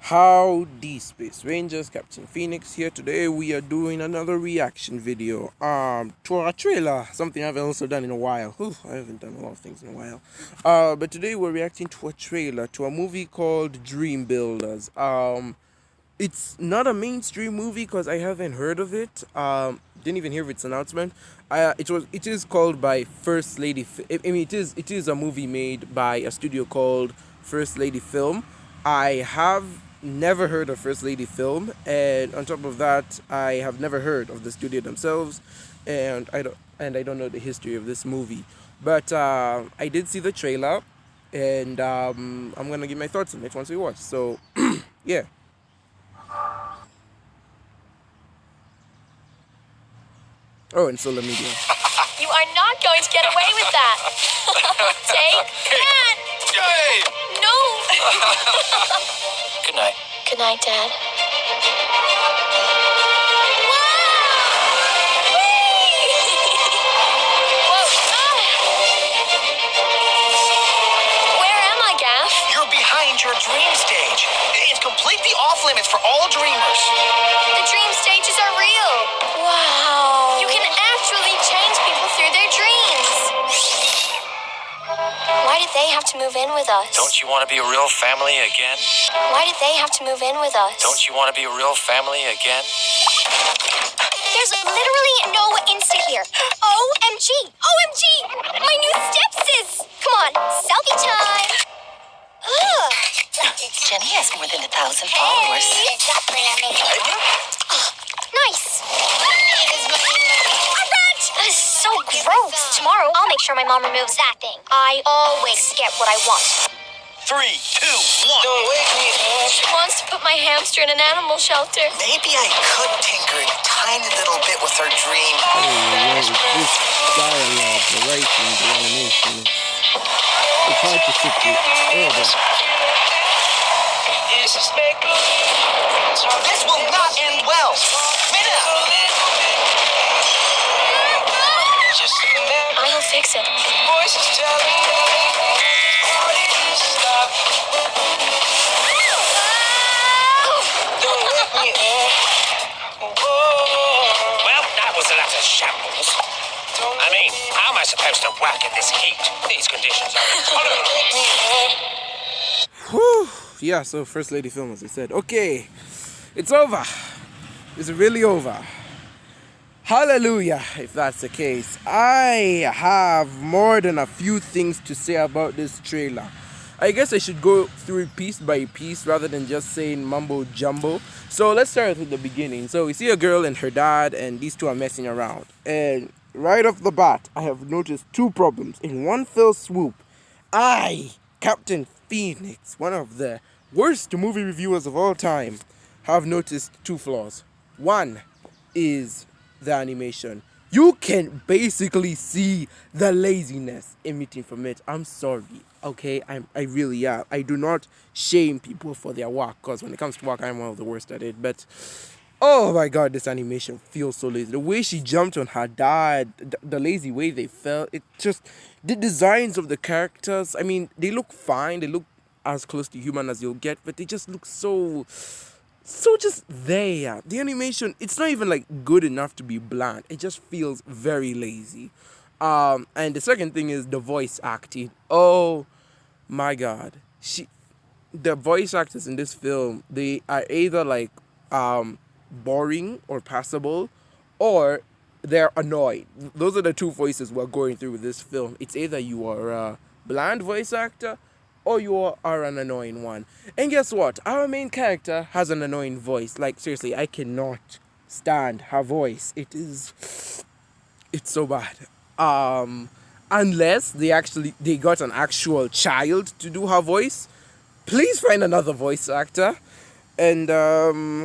Howdy Space Rangers, Captain Phoenix here. Today we are doing another reaction video to a trailer, something I haven't also done in a while. Whew, I haven't done a lot of things in a while. But today we're reacting to a trailer to a movie called Dream Builders. It's not a mainstream movie because I haven't heard of it. Didn't even hear of its announcement. It is called by First Lady. It is a movie made by a studio called First Lady Film. I have never heard of First Lady Film, and on top of that, I have never heard of the studio themselves, and I don't know the history of this movie. But I did see the trailer, and I'm gonna give my thoughts on it once we watch. So yeah. Oh, and Solar Media. You are not going to get away with that. Take that. Hey! No. Good night. Good night, Dad. Where am I, Gaff? You're behind your dream stage. It's completely off limits for all dreamers. The dream stages are real. Wow. You can actually change people through their dreams. Why did they have to move in with us? Don't you want to be a real family again? Why did they have to move in with us? Don't you want to be a real family again? There's literally no Insta here. OMG! OMG! My new stepsis! Come on, selfie time! Ugh. Jenny has more than 1,000 followers. Nice! That is so gross. Tomorrow, I'll make sure my mom removes that thing. I always get what I want. 3, 2, 1. Don't wake me up. She wants to put my hamster in an animal shelter. Maybe I could tinker a tiny little bit with her dream. This dialogue, the writing, the animation, it's hard to sit with. This will not end well. Minna! I'll fix it. Well, that was a lot of shambles. I mean, how am I supposed to work in this heat? These conditions are intolerable. Whew. Yeah, so First Lady Film, as I said. Okay, it's over. It's really over. Hallelujah, if that's the case. I have more than a few things to say about this trailer. I guess I should go through it piece by piece rather than just saying mumbo jumbo. So let's start with the beginning. So we see a girl and her dad, and these two are messing around. And right off the bat, I have noticed two problems. In one fell swoop, Captain Phoenix, one of the worst movie reviewers of all time, have noticed two flaws. One is the animation. You can basically see the laziness emitting from it. I'm sorry, okay? I really am. I do not shame people for their work, because when it comes to work, I'm one of the worst at it. But oh my god, this animation feels so lazy. The way she jumped on her dad, the lazy way they fell, it just, the designs of the characters, I mean, they look fine, they look as close to human as you'll get, but they just look so just there. The animation, it's not even like good enough to be bland. It just feels very lazy. And the second thing is the voice acting. Oh my god. The voice actors in this film, they are either like boring or passable, or they're annoyed. Those are the two voices we're going through with this film. It's either you are a bland voice actor or you are an annoying one. And guess what? Our main character has an annoying voice. Like, seriously, I cannot stand her voice. It's so bad. Unless they got an actual child to do her voice. Please find another voice actor. And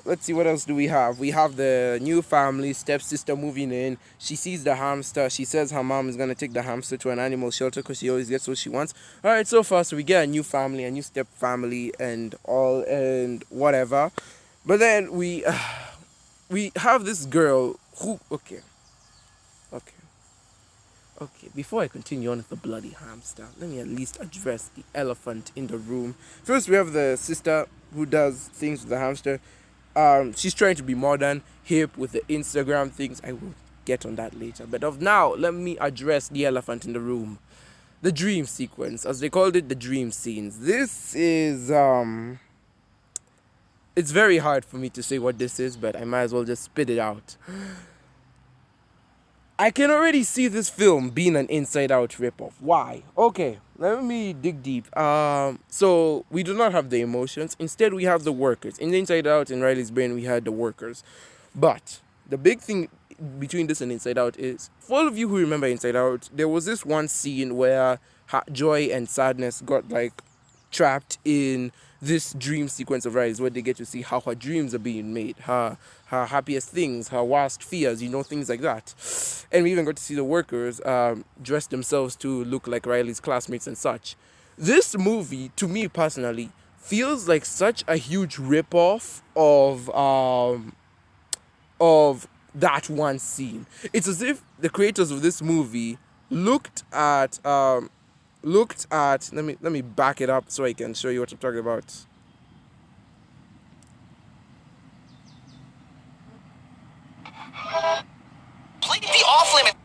let's see, what else do we have? We have the new family, stepsister moving in. She sees the hamster. She says her mom is going to take the hamster to an animal shelter because she always gets what she wants. All right, so far, so we get a new family, a new step family and all and whatever. But then we have this girl who, okay, before I continue on with the bloody hamster, let me at least address the elephant in the room. First, we have the sister, who does things with the hamster. She's trying to be modern, hip with the Instagram things. I will get on that later. But of now, let me address the elephant in the room. The dream sequence, as they called it, the dream scenes. This is it's very hard for me to say what this is, but I might as well just spit it out. I can already see this film being an Inside Out ripoff. Why? Okay, let me dig deep. So we do not have the emotions. Instead, we have the workers. In Inside Out, in Riley's brain, we had the workers. But the big thing between this and Inside Out is, for all of you who remember Inside Out, there was this one scene where joy and sadness got like trapped in this dream sequence of Riley's, where they get to see how her dreams are being made, her happiest things, her worst fears, things like that. And we even got to see the workers dress themselves to look like Riley's classmates and such. This movie, to me personally, feels like such a huge ripoff of that one scene. It's as if the creators of this movie looked at let me back it up so I can show you what I'm talking about. Completely off limits.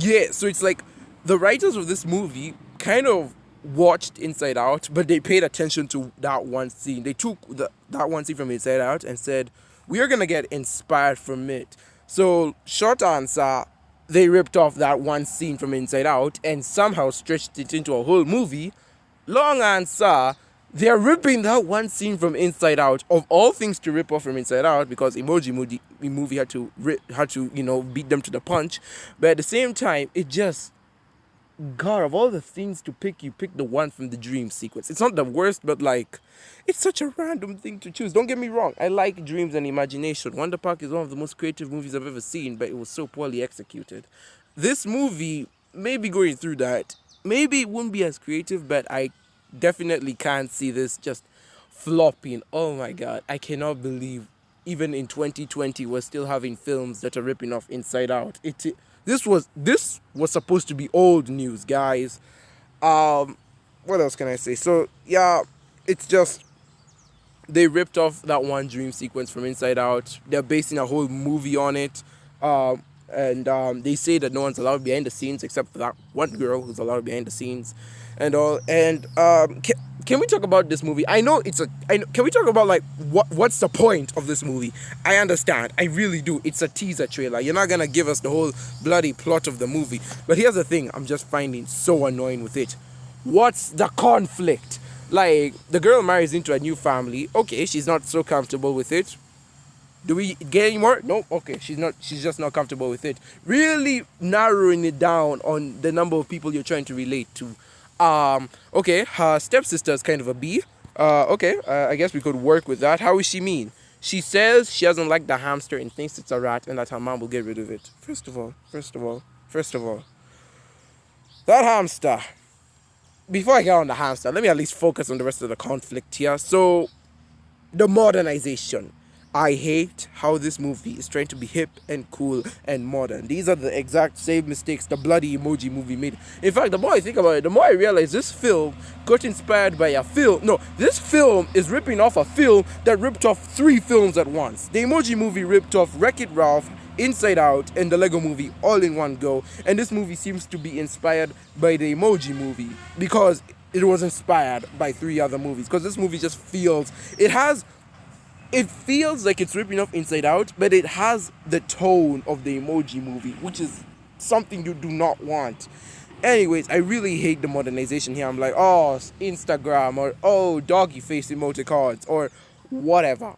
Yeah, so it's like the writers of this movie kind of watched Inside Out, but they paid attention to that one scene. They took that one scene from Inside Out and said, we are gonna get inspired from it. So short answer, they ripped off that one scene from Inside Out and somehow stretched it into a whole movie. Long answer, they're ripping that one scene from Inside Out, of all things to rip off from Inside Out, because Emoji movie had to beat them to the punch. But at the same time, it just, God, of all the things to pick, you pick the one from the dream sequence. It's not the worst, but like, it's such a random thing to choose. Don't get me wrong, I like dreams and imagination. Wonder Park is one of the most creative movies I've ever seen, but it was so poorly executed. This movie, maybe going through that, maybe it wouldn't be as creative, but I definitely can't see this just flopping. Oh my God, I cannot believe even in 2020 we're still having films that are ripping off Inside Out. This was supposed to be old news, guys. What else can I say? So yeah, it's just, they ripped off that one dream sequence from Inside Out. They're basing a whole movie on it. And they say that no one's allowed behind the scenes except for that one girl who's allowed behind the scenes and all. And can we talk about this movie? Can we talk about like what's the point of this movie? I understand, I really do. It's a teaser trailer. You're not gonna give us the whole bloody plot of the movie. But here's the thing I'm just finding so annoying with it. What's the conflict? Like, the girl marries into a new family. Okay, she's not so comfortable with it. Do we get any more? No. Okay, she's just not comfortable with it. Really narrowing it down on the number of people you're trying to relate to. Okay, her stepsister is kind of a B. Okay, I guess we could work with that. How is she mean? She says she doesn't like the hamster and thinks it's a rat and that her mom will get rid of it. First of all, that hamster. Before I get on the hamster, let me at least focus on the rest of the conflict here. So, the modernization. I hate how this movie is trying to be hip and cool and modern. These are the exact same mistakes the bloody Emoji movie made. In fact, the more I think about it, the more I realize this film got inspired by a film. No, this film is ripping off a film that ripped off 3 films at once. The Emoji movie ripped off Wreck-It Ralph, Inside Out, and the Lego movie all in one go. And this movie seems to be inspired by the Emoji movie because it was inspired by 3 other movies. Because this movie just feels, it feels like it's ripping off Inside Out, but it has the tone of the Emoji movie, which is something you do not want. Anyways, I really hate the modernization here. I'm like, oh, Instagram, or oh, doggy face emoticons, or whatever.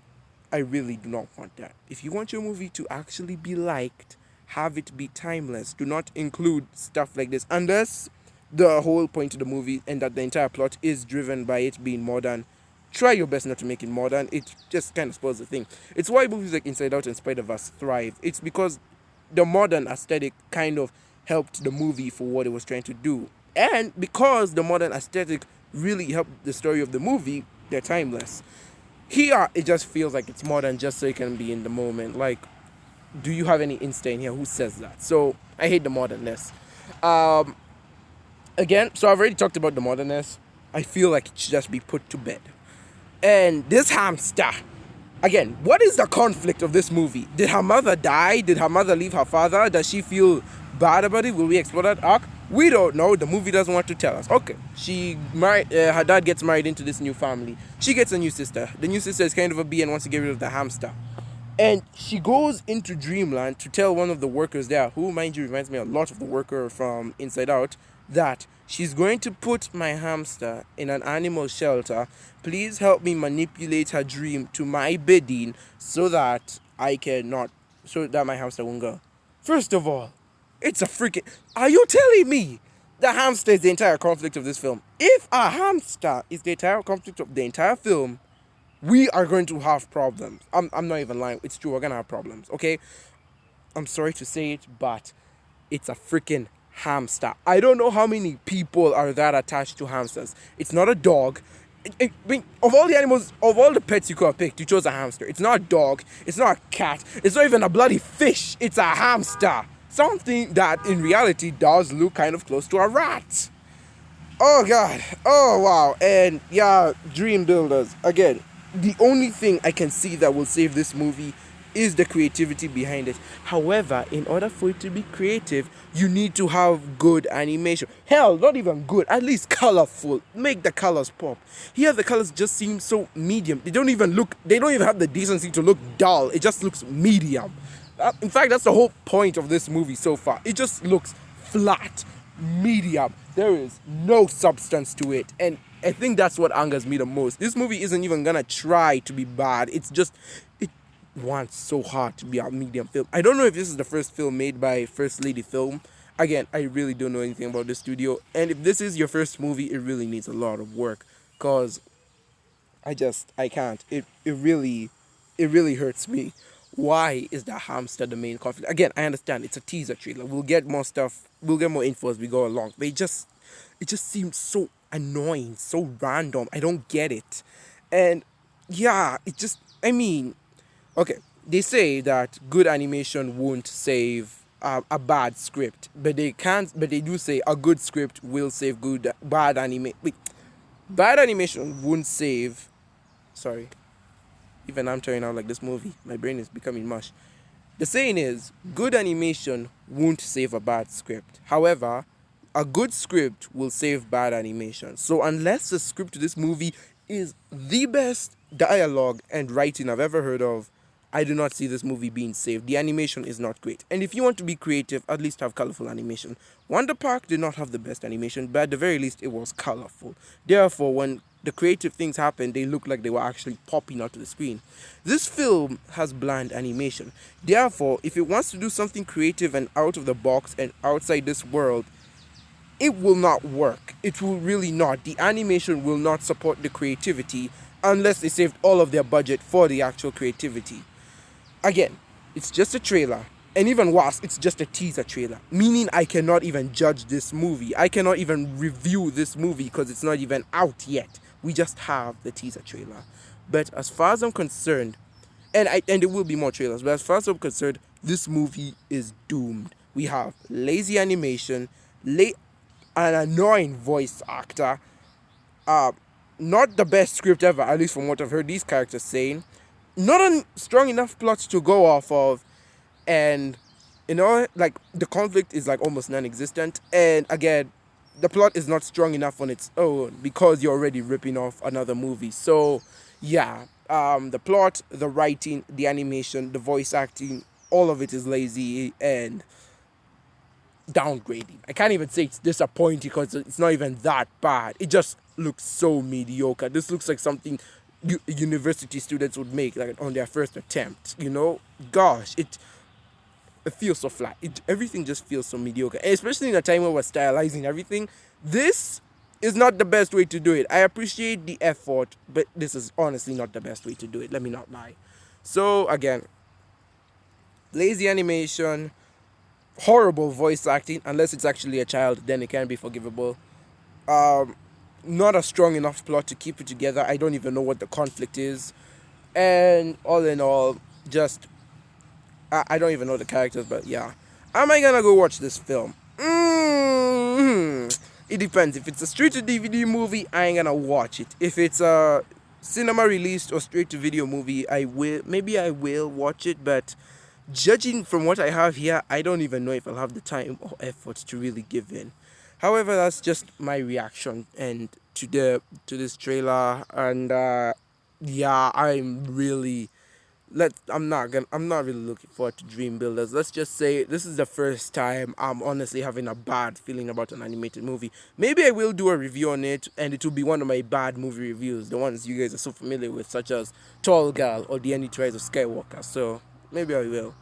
I really do not want that. If you want your movie to actually be liked, have it be timeless. Do not include stuff like this, unless the whole point of the movie and that the entire plot is driven by it being modern. Try your best not to make it modern. It just kind of spoils the thing. It's why movies like Inside Out and Spider-Verse thrive. It's because the modern aesthetic kind of helped the movie for what it was trying to do. And because the modern aesthetic really helped the story of the movie, they're timeless. Here, it just feels like it's modern just so it can be in the moment. Like, do you have any Insta in here who says that? So, I hate the modernness. Again, so I've already talked about the modernness. I feel like it should just be put to bed. And this hamster, again, what is the conflict of this movie? Did her mother die? Did her mother leave her father? Does she feel bad about it? Will we explore that arc? We don't know. The movie doesn't want to tell us. Okay, she married. Her dad gets married into this new family. She gets a new sister. The new sister is kind of a bee and wants to get rid of the hamster. And she goes into Dreamland to tell one of the workers there, who, mind you, reminds me a lot of the worker from Inside Out, that she's going to put my hamster in an animal shelter. Please help me manipulate her dream to my bidding so that so that my hamster won't go. First of all, it's a freaking... Are you telling me the hamster is the entire conflict of this film? If a hamster is the entire conflict of the entire film, we are going to have problems. I'm not even lying. It's true. We're going to have problems, okay? I'm sorry to say it, but it's a freaking hamster. I don't know how many people are that attached to hamsters. It's not a dog. I mean, of all the animals, of all the pets you could have picked, you chose a hamster. It's not a dog. It's not a cat. It's not even a bloody fish. It's a hamster. Something that in reality does look kind of close to a rat. Oh, God. Oh, wow. And yeah, Dream Builders. Again, the only thing I can see that will save this movie is the creativity behind it. However, in order for it to be creative, you need to have good animation. Hell, not even good, at least colorful. Make the colors pop. Here the colors just seem so medium. They don't even have the decency to look dull. It just looks medium. In fact, that's the whole point of this movie so far. It just looks flat, medium. There is no substance to it. And I think that's what angers me the most. This movie isn't even gonna try to be bad. It wants so hard to be a medium film. I don't know if this is the first film made by First Lady Film. Again, I really don't know anything about the studio. And if this is your first movie, it really needs a lot of work. Because I can't. It really hurts me. Why is the hamster the main conflict? Again, I understand it's a teaser trailer. We'll get more stuff. We'll get more info as we go along. But it just seems so annoying, so random. I don't get it. And yeah, okay, they say that good animation won't save a bad script, but they do say a good script will save bad animation won't save. Sorry. Even I'm turning out like this movie. My brain is becoming mush. The saying is, good animation won't save a bad script. However, a good script will save bad animation. So unless the script to this movie is the best dialogue and writing I've ever heard of, I do not see this movie being saved. The animation is not great. And if you want to be creative, at least have colorful animation. Wonder Park did not have the best animation, but at the very least, it was colorful. Therefore, when the creative things happened, they looked like they were actually popping onto the screen. This film has bland animation. Therefore, if it wants to do something creative and out of the box and outside this world, it will not work. It will really not. The animation will not support the creativity unless they saved all of their budget for the actual creativity. Again, it's just a trailer. And even worse, it's just a teaser trailer. Meaning I cannot even judge this movie. I cannot even review this movie because it's not even out yet. We just have the teaser trailer. But as far as I'm concerned, and there will be more trailers, but as far as I'm concerned, this movie is doomed. We have lazy animation, an annoying voice actor, not the best script ever, at least from what I've heard these characters saying, not a strong enough plot to go off of, and the conflict is almost non-existent, and again, the plot is not strong enough on its own because you're already ripping off another movie. So yeah, the plot, the writing, the animation, the voice acting, all of it is lazy and downgrading. I can't even say it's disappointing because it's not even that bad. It just looks so mediocre. This looks like something university students would make on their first attempt. Gosh, it feels so flat. Everything just feels so mediocre, and especially in a time where we're stylizing everything. This is not the best way to do it. I appreciate the effort, but this is honestly not the best way to do it. Let me not lie. So again, lazy animation, horrible voice acting, unless it's actually a child, then it can be forgivable. Not a strong enough plot to keep it together. I don't even know what the conflict is, and all in all, just I don't even know the characters, but yeah. Am I gonna go watch this film? It depends. If it's a straight to DVD movie, I ain't gonna watch it. If it's a cinema released or straight to video movie, I will watch it, but judging from what I have here, I don't even know if I'll have the time or effort to really give in. However, that's just my reaction and to this trailer, and yeah, I'm not really looking forward to Dream Builders. Let's just say this is the first time I'm honestly having a bad feeling about an animated movie. Maybe I will do a review on it, and it will be one of my bad movie reviews, the ones you guys are so familiar with, such as Tall Girl or The End Rise of Skywalker. So maybe I will.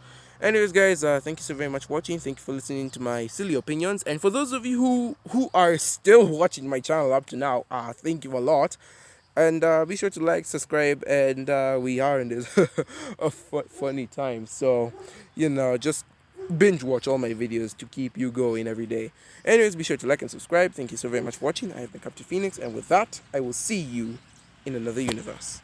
Anyways, guys, thank you so very much for watching. Thank you for listening to my silly opinions. And for those of you who are still watching my channel up to now, thank you a lot. And be sure to like, subscribe, and we are in this funny time. So, just binge watch all my videos to keep you going every day. Anyways, be sure to like and subscribe. Thank you so very much for watching. I have been Captain Phoenix, and with that, I will see you in another universe.